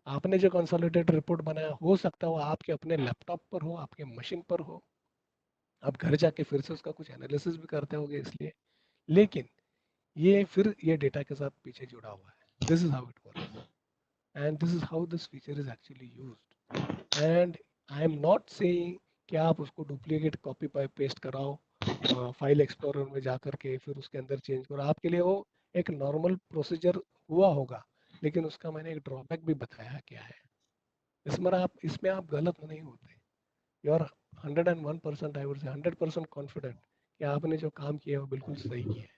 आपने जो कंसोलिडेटेड रिपोर्ट बनाया हो सकता हो आपके अपने लैपटॉप पर हो, आपके मशीन पर हो, आप घर जाके फिर से उसका कुछ एनालिसिस भी करते होगे इसलिए, लेकिन ये फिर ये डेटा के साथ पीछे जुड़ा हुआ है. This is how it works and this is how this feature is actually used. And I am not saying कि आप उसको डुप्लीकेट कॉपी पेस्ट कराओ फाइल एक्सप्लोरर में जा करके फिर उसके अंदर चेंज करो. आपके लिए वो एक नॉर्मल प्रोसीजर हुआ होगा, लेकिन उसका मैंने एक ड्रॉबैक भी बताया क्या है. इसमें आप गलत नहीं होते. You are 101%, I would say 100% confident कि आपने जो काम किया है वो बिल्कुल सही किया है.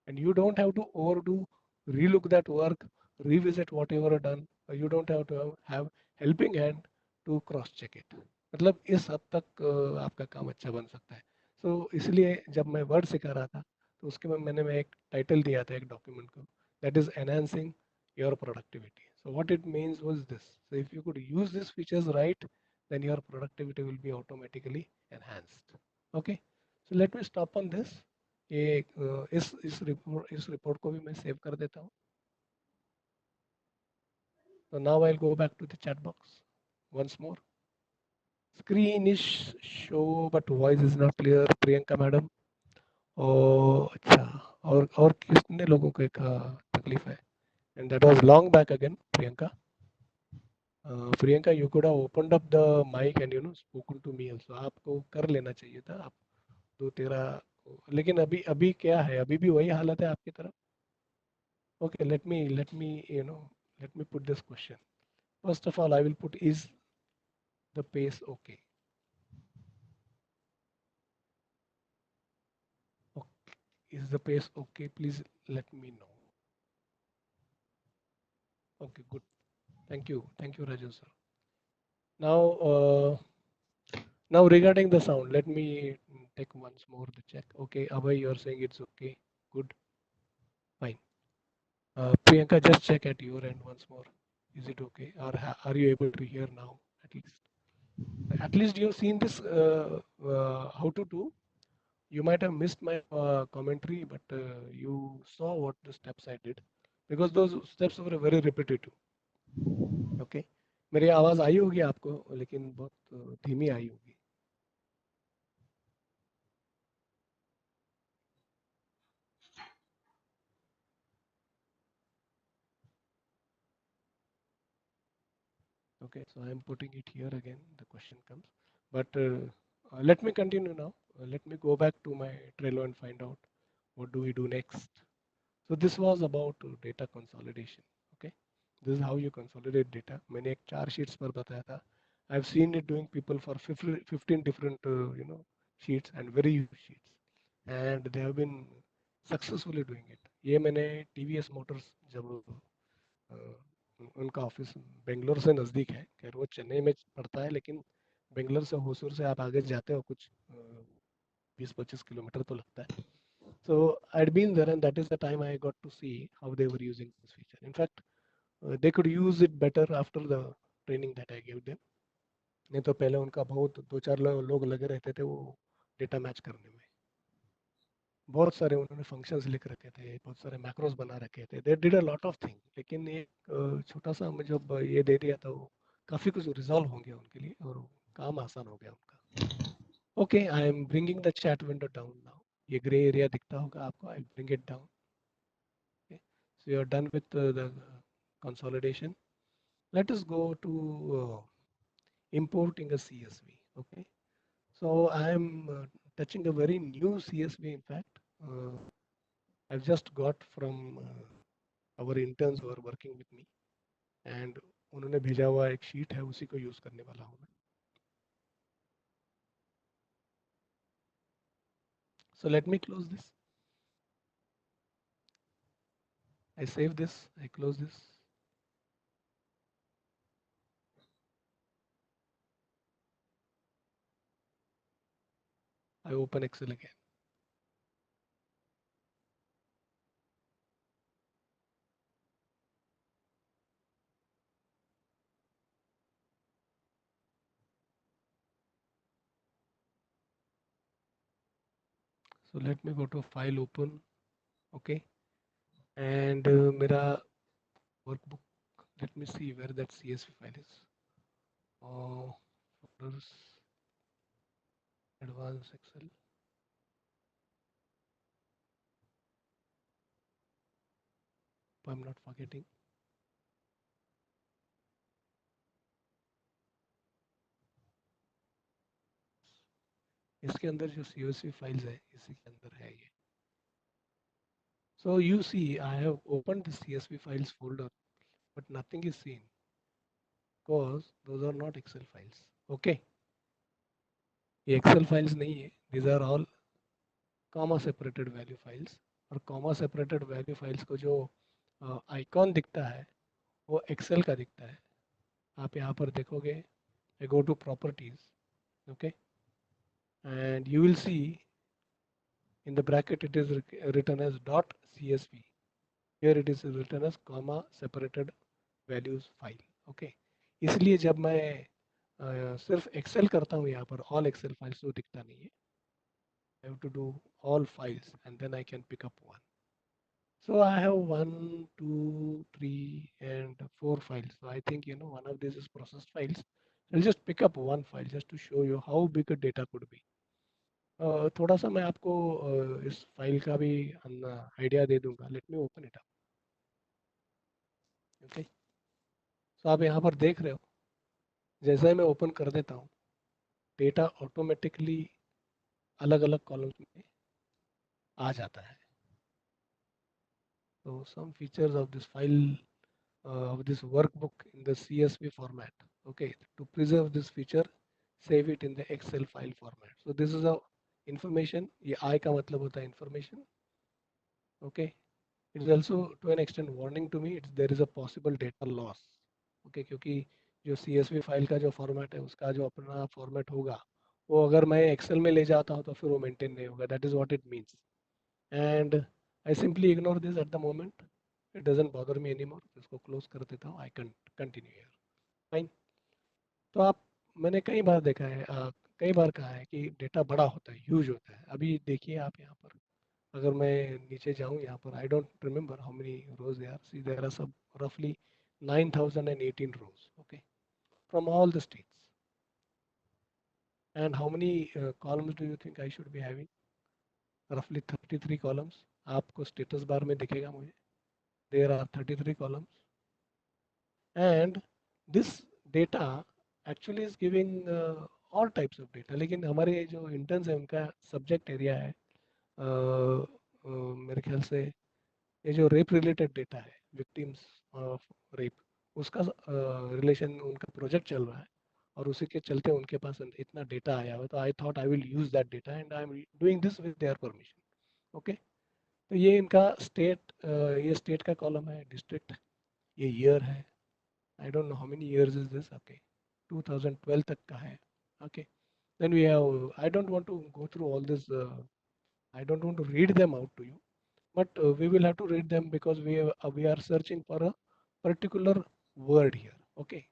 And you don't have to overdo, relook that work, revisit whatever done. You don't have to have helping hand to cross check it. मतलब इस हद तक आपका काम अच्छा बन सकता है. सो इसलिए जब मैं वर्ड सिखा रहा था तो उसके में मैं एक टाइटल दिया था एक डॉक्यूमेंट को, that is enhancing your productivity. So what it means was this, so if you could use this features right, then your productivity will be automatically enhanced. Okay, so let me stop on this. ये इस report को भी मैं save कर देता हूँ. So now I'll go back to the chat box once more. Screen is show but voice is not clear. Priyanka madam, ओ अच्छा, और कितने लोगों को एक तकलीफ है. And that was long back again, Priyanka. Priyanka, you could have opened up the mic and spoken to me also. आपको कर लेना चाहिए था. आप तो तेरा, लेकिन अभी अभी क्या है, अभी भी वही हालत है आपकी तरफ. Okay, let me put this question. First of all, I will put, is the pace okay? Okay. Is the pace okay? Please let me know. Okay, good. Thank you. Thank you, Raju sir. Now regarding the sound, let me take once more the check. Okay, Abhay, you are saying it's okay. Good. Fine. Priyanka, just check at your end once more. Is it okay? Or are you able to hear now at least? At least you have seen this how to do. You might have missed my commentary, but you saw what the steps I did, because those steps were very repetitive. Okay, मेरी आवाज आई होगी आपको, लेकिन बहुत धीमी आई होगी. Okay, so I am putting it here again. The question comes, but let me continue now. Let me go back to my Trello and find out what do we do next. So this was about data consolidation. Okay, this is how you consolidate data. मैंने एक 4 sheets पर बताया था. I've seen it doing people for 15 different sheets and very huge sheets, and they have been successfully doing it. ये मैंने TVS Motors जब अ, उनका office Bangalore से नज़दीक है, खैर वो चेन्नई में पड़ता है, लेकिन बेंगलोर से होसूर से आप आगे जाते हो कुछ 20-25 किलोमीटर तो लगता है. So I'd been there, and that is the time I got to see how they were using this feature. In fact, they could use it better after the training that I gave them. नहीं तो पहले उनका बहुत 2-4 लोग लगे रहते थे वो डेटा मैच करने में. बहुत सारे उन्होंने फंक्शंस लिख रखे थे, बहुत सारे मैक्रोस बना रखे थे. They did a lot of thing, लेकिन एक छोटा सा हमें जब ये दे दिया तो काफ़ी कुछ रिजॉल्व हो गया उनके लिए और काम आसान हो गया उनका. Okay, I am bringing the chat window down now. ये ग्रे एरिया दिखता होगा आपको. I bring it down. Okay. So you are done with the consolidation. Let us go to importing a CSV. Okay. So I am touching a very new CSV. In fact, I've just got from our interns were working with me, and उन्होंने भेजा हुआ एक sheet है, उसी को use करने वाला हूँ मैं. So let me close this. I save this. I close this. I open Excel again. So let me go to file open. Okay. And मेरा workbook. Let me see where that CSV file is. Oh, folders, advanced Excel. If I'm not forgetting. इसके अंदर जो CSV files है, इसी के अंदर है ये. So you see, I have opened the CSV files folder, but nothing is seen because those are not Excel files. Okay, ये Excel files नहीं है. These are all comma separated value files. और comma separated value files को जो icon दिखता है वो Excel का दिखता है. आप यहाँ पर देखोगे, I go to properties, okay, and you will see in the bracket it is written as dot csv. Here it is written as comma separated values file. Okay, इसलिए जब मैं सिर्फ एक्सेल करता हूँ यहाँ पर ऑल एक्सेल फाइल्स तो दिखता नहीं है. I have to do all files and then I can pick up one. So I have one, two, three, and four files. So I think one of these is processed files. I'll just pick up one file just to show you how big a data could be. थोड़ा सा मैं आपको इस file का भी idea दे दूंगा. Let me open it up. Okay, तो आप यहाँ पर देख रहे हो, जैसे ही मैं ओपन कर देता हूँ डेटा ऑटोमेटिकली अलग अलग कॉलम्स में आ जाता है. तो some features of this file, of this workbook in the CSV format. Okay, to preserve this feature, save it in the Excel file format. So this is a information. ये I का मतलब होता है information. Okay, it is also to an extent warning to me. There is a possible data loss. Okay, क्योंकि जो CSV file का जो format है उसका जो अपना फॉर्मेट होगा वो अगर मैं एक्सेल में ले जाता हूँ तो फिर वो मेंटेन नहीं होगा. That is what it means. And I simply ignore this at the moment. It doesn't bother me any more. इसको क्लोज कर देता हूँ. I can continue here. Fine. तो आप, मैंने कई बार देखा है, कई बार कहा है कि डेटा बड़ा होता है, ह्यूज होता है. अभी देखिए आप यहाँ पर, अगर मैं नीचे जाऊँ यहाँ पर, I don't remember how many rows they are. See there are सब रफली 9018 rows. Okay, from all the states. And how many columns do you think I should be having? Roughly 33 columns. आपको स्टेटस बार में दिखेगा मुझे. There are 33 columns. And this data actually is giving all types of data. लेकिन हमारे जो interns हैं उनका subject area है, मेरे ख्याल से ये जो रेप रिलेटेड डेटा है, विक्टिम्स ऑफ रेप, उसका रिलेशन उनका प्रोजेक्ट चल रहा है और उसी के चलते उनके पास इतना डेटा आया हुआ. तो I thought I will use that data and I am doing this with their permission. Okay, तो ये इनका स्टेट, ये स्टेट का कॉलम है. डिस्ट्रिक्ट, ये ईयर है. I don't know how many years is this. Okay, 2012 तक का है. Okay, then we have, I don't want to go through all this. I don't want to read them out to you, but we will have to read them because we are searching for a particular word here. Okay,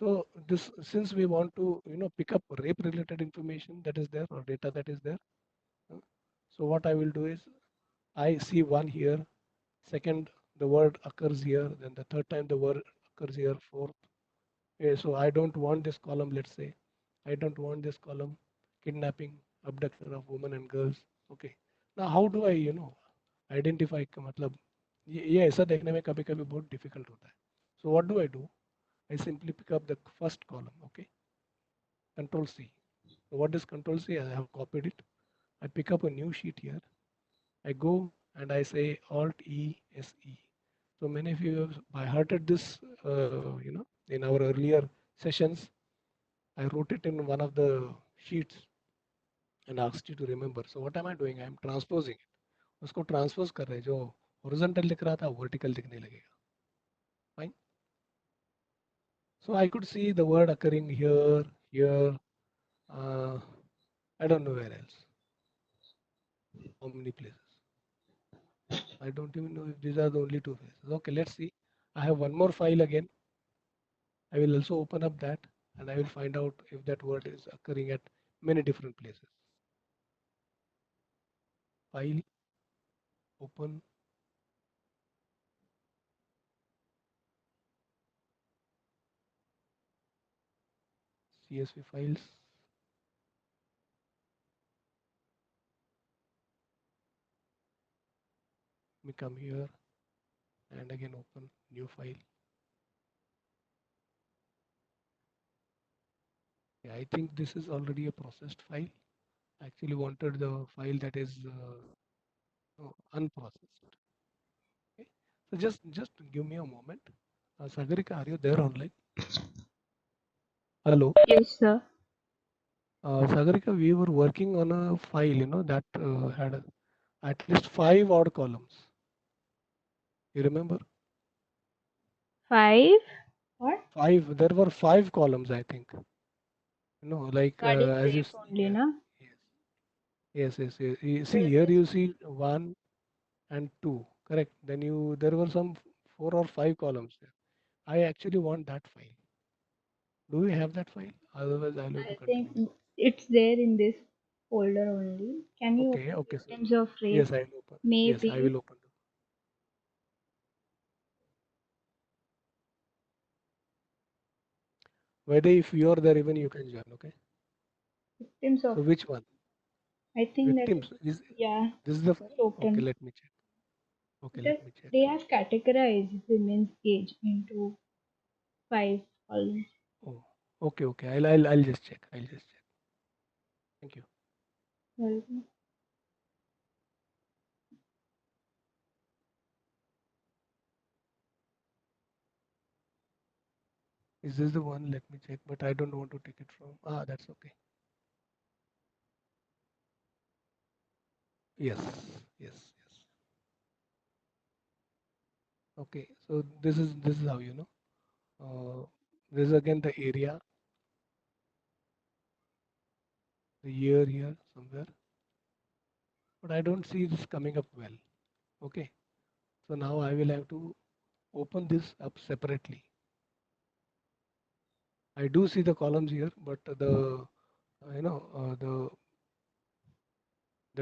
so this, since we want to pick up rape related information that is there or data that is there, uh, so what I will do is I see one here, second the word occurs here, then the third time the word occurs here, fourth. So I don't want this column, let's say. I don't want this column, kidnapping, abduction of women and girls. Okay. Now how do I, identify का मतलब, ये ऐसा देखने में कभी कभी बहुत difficult होता है. So what do I do? I simply pick up the first column. Okay. Control C. So what is Control C? I have copied it. I pick up a new sheet here. I go and I say Alt E S E. So many of you have by hearted this, in our earlier sessions. I wrote it in one of the sheets and asked you to remember. So what am I doing? I am transposing it. उसको transpose कर रहे हैं जो horizontal लिख रहा था vertical दिखने लगेगा. Fine. So I could see the word occurring here, here. Uh, I don't know where else. How many places? I don't even know if these are the only two places. Okay, let's see. I have one more file again. I will also open up that and I will find out if that word is occurring at many different places. File, open. CSV files. We come here and again open new file. Yeah, I think this is already a processed file. I actually wanted the file that is unprocessed. Okay. So just give me a moment. Sagarika, are you there online? Hello. Yes, sir. Sagarika, we were working on a file, that had at least five odd columns. You remember? Five? What? Five. There were five columns, I think. Like Regarding as you rape see only, here. na? Yes, yes, yes. You see Yes, here, yes. you see one and two. Correct. Then there were some four or five columns there. I actually want that file. Do we have that file? Otherwise, I'll have to I think continue. it's there in this folder only. Can you Okay, open okay, sir. victims of rape? Yes, I'll open. Yes, I Maybe will open. Whether if you are there, even you can join. Okay. victims of. So which one? I think that is, Victims. Is yeah, this is the just file? Okay, open. let me check. Okay, Just let me check. they have categorized women's age into five columns. Oh, okay, okay. I'll just check. I'll just check. Thank you. Well, Is this the one? Let me check. But I don't want to take it from. That's okay. Yes, yes, yes. Okay. So this is how you know. This is again the area, the year here somewhere. But I don't see this coming up well. Okay. So now I will have to open this up separately. I do see the columns here, but the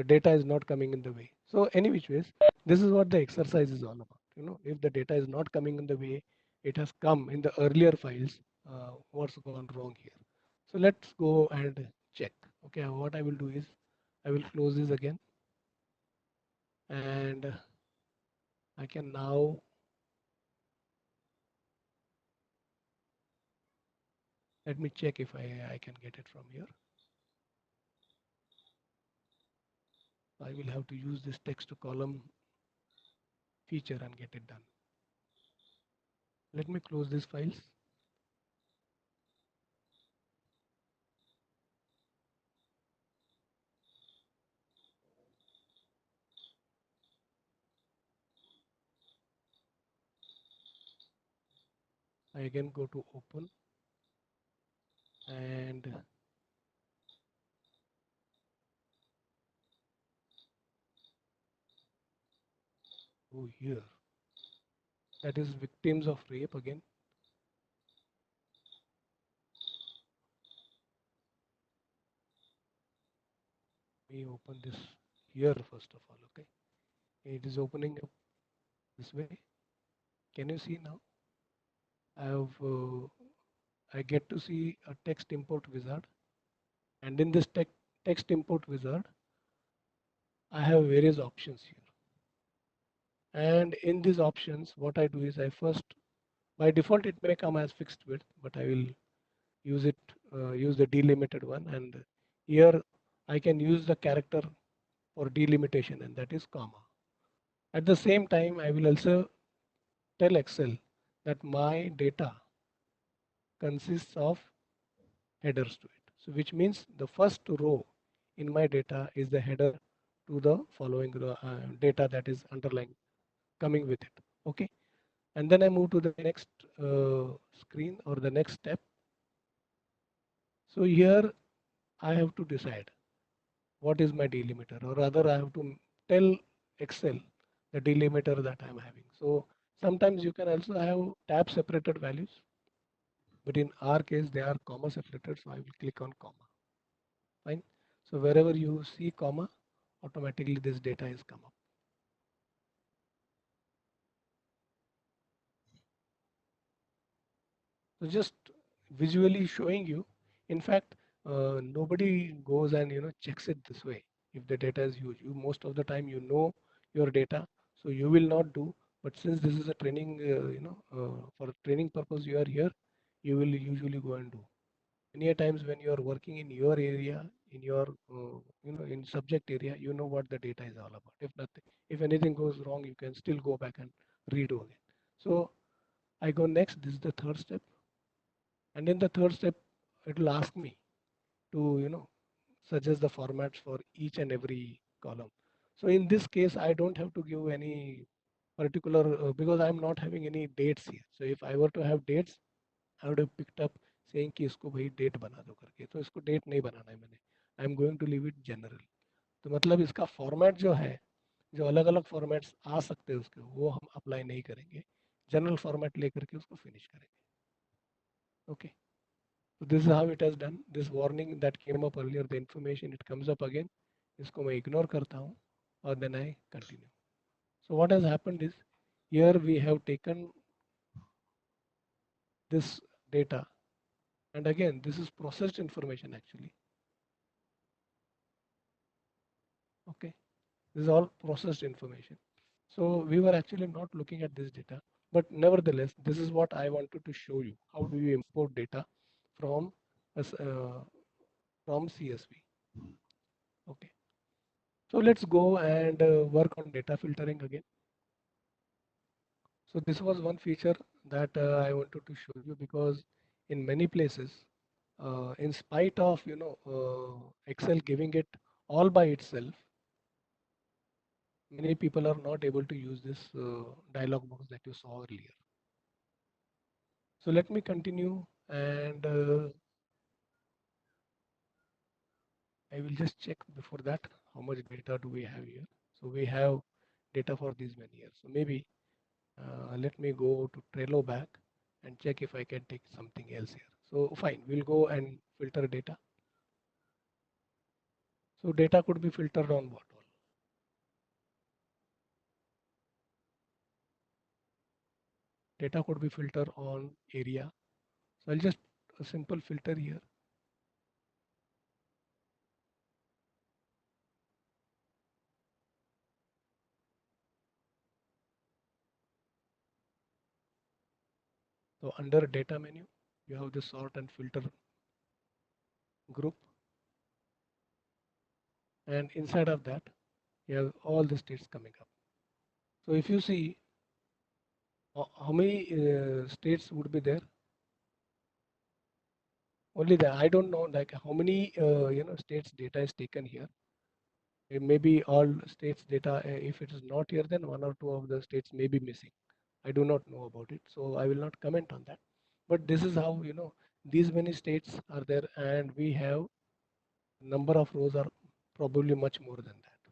data is not coming in the way. So any which ways, this is what the exercise is all about. If the data is not coming in the way it has come in the earlier files, what's gone wrong here? So let's go and check. Okay, what I will do is I will close this again, and I can now let me check if I can get it from here. I will have to use this text to column feature and get it done. Let me close these files. I again go to open and go here. That is victims of rape again. We open this here first of all. Okay, it is opening up this way. Can you see now? I have I get to see a text import wizard, and in this text import wizard, I have various options here. And in these options, what I do is I first, by default, it may come as fixed width, but I will use it, use the delimited one. And here I can use the character for delimitation, and that is comma. At the same time, I will also tell Excel that my data consists of headers to it. So which means the first row in my data is the header to the following data that is underlying coming with it. Okay. And then I move to the next screen or the next step. So here I have to decide what is my delimiter, or rather I have to tell Excel the delimiter that I'm having. So sometimes you can also have tab separated values, but in our case they are comma separated. So I will click on comma. Fine. So wherever you see comma, automatically this data is come up. So just visually showing you. In fact, nobody goes and checks it this way. If the data is huge, you most of the time your data, so you will not do. But since this is a training, for training purpose, you are here. You will usually go and do. Many a times when you are working in your area, in your in subject area, you know what the data is all about. If nothing, if anything goes wrong, you can still go back and redo again. So I go next. This is the third step. And in the third step, it will ask me to, suggest the formats for each and every column. So in this case, I don't have to give any particular because I'm not having any dates here. So if I were to have dates, I would have picked up saying कि इसको भाई date बना दो करके, तो इसको date नहीं बनाना है मैंने. I am going to leave it general. तो मतलब इसका फॉर्मेट जो है, जो अलग अलग फॉर्मेट्स आ सकते हैं उसके, वो हम अप्लाई नहीं करेंगे. जनरल फॉर्मेट लेकर के उसको फिनिश करेंगे. Okay. So this is how it has done. This warning that came up earlier, the information it comes up again. इसको मैं ignore करता हूँ और then I continue. So what has happened is here we have taken this data, and again this is processed information actually. Okay, this is all processed information. So we were actually not looking at this data, but nevertheless this is what I wanted to show you. How do you import data from from CSV? Okay. So let's go and work on data filtering again. So this was one feature that I wanted to show you, because in many places, in spite of Excel giving it all by itself, many people are not able to use this dialog box that you saw earlier. So let me continue, and I will just check before that how much data do we have here. So we have data for these many years. So maybe let me go to Trello back and check if I can take something else here. So fine, we'll go and filter data. So data could be filtered on what all? Data could be filtered on area. So I'll just a simple filter here. So under data menu, you have the sort and filter group. And inside of that, you have all the states coming up. So if you see how many states would be there, only that I don't know like how many states data is taken here. It may be all states data. If it is not here, then one or two of the states may be missing. I do not know about it, so I will not comment on that. But this is how these many states are there, and we have number of rows are probably much more than that.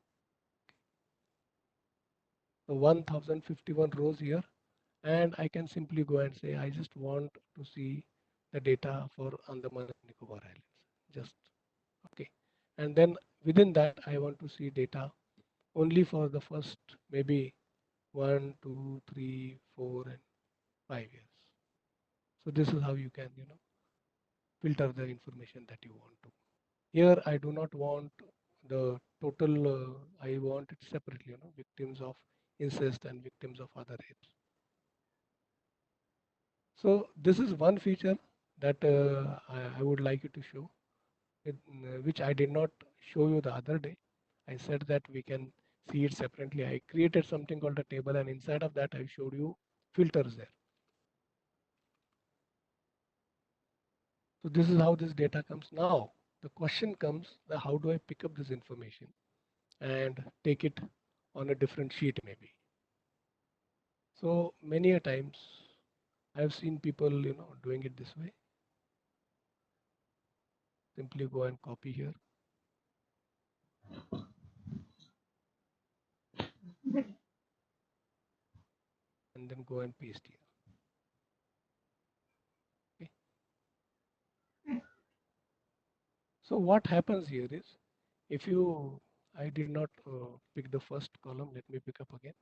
So 1051 rows here, and I can simply go and say I just want to see the data for Andaman and Nicobar Islands. Just okay, and then within that I want to see data only for the first maybe 1, 2, 3, 4, and 5 years. So this is how you can filter the information that you want to. Here I do not want the total. I want it separately. Victims of incest and victims of other rapes. So this is one feature that I would like you to show, which I did not show you the other day. I said that we can see it separately. I created something called a table, and inside of that I showed you filters there. So this is how this data comes. Now the question comes that how do I pick up this information and take it on a different sheet maybe. So many a times I've seen people, doing it this way. Simply go and copy here and then go and paste here. Okay. So what happens here is if you, I did not pick the first column, let me pick up again.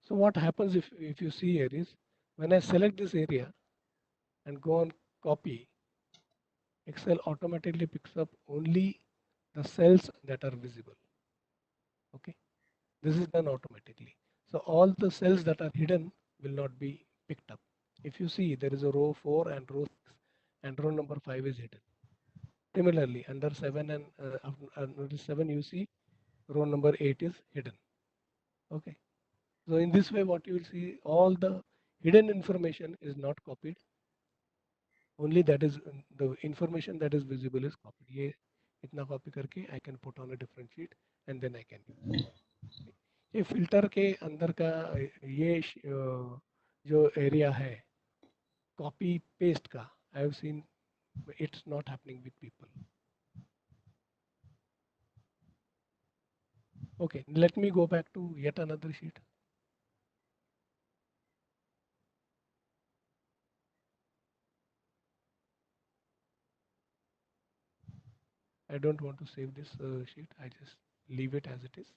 So what happens if you see here is when I select this area and go on copy, Excel automatically picks up only the cells that are visible. Okay, this is done automatically. So all the cells that are hidden will not be picked up. If you see there is a row 4 and row 6 and row number 5 is hidden. Similarly, under 7 and under 7 you see row number 8 is hidden. Okay. So in this way what you will see all the hidden information is not copied. Only that is the information that is visible is copied. ये इतना copy करके I can put on a different sheet and then I can use. ये filter के अंदर का ये जो area है copy paste का I have seen it's not happening with people. Okay, let me go back to yet another sheet. I don't want to save this sheet. I just leave it as it is.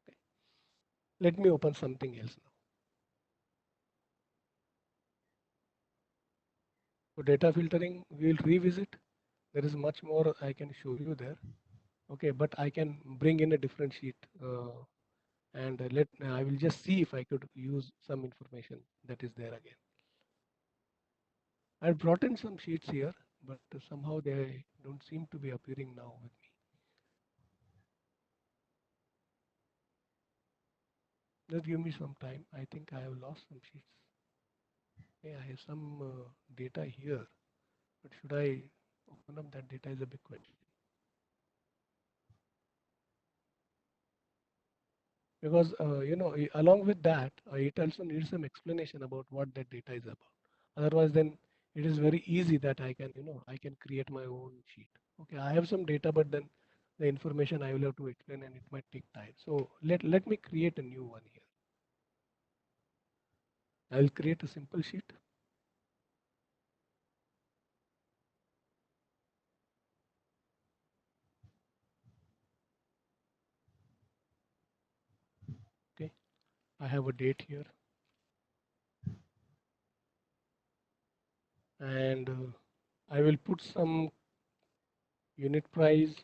Okay. Let me open something else now. So data filtering, we will revisit. There is much more I can show you there. Okay, but I can bring in a different sheet and I will just see if I could use some information that is there again. I brought in some sheets here, but somehow they don't seem to be appearing now with me. Just give me some time. I think I have lost some sheets. Okay, I have some data here, but should I open up that data is a big question. Because along with that it also needs some explanation about what that data is about. Otherwise then it is very easy that I can create my own sheet. Okay, I have some data, but then the information I will have to explain and it might take time. So let me create a new one here. I will create a simple sheet. Okay, I have a date here and I will put some unit price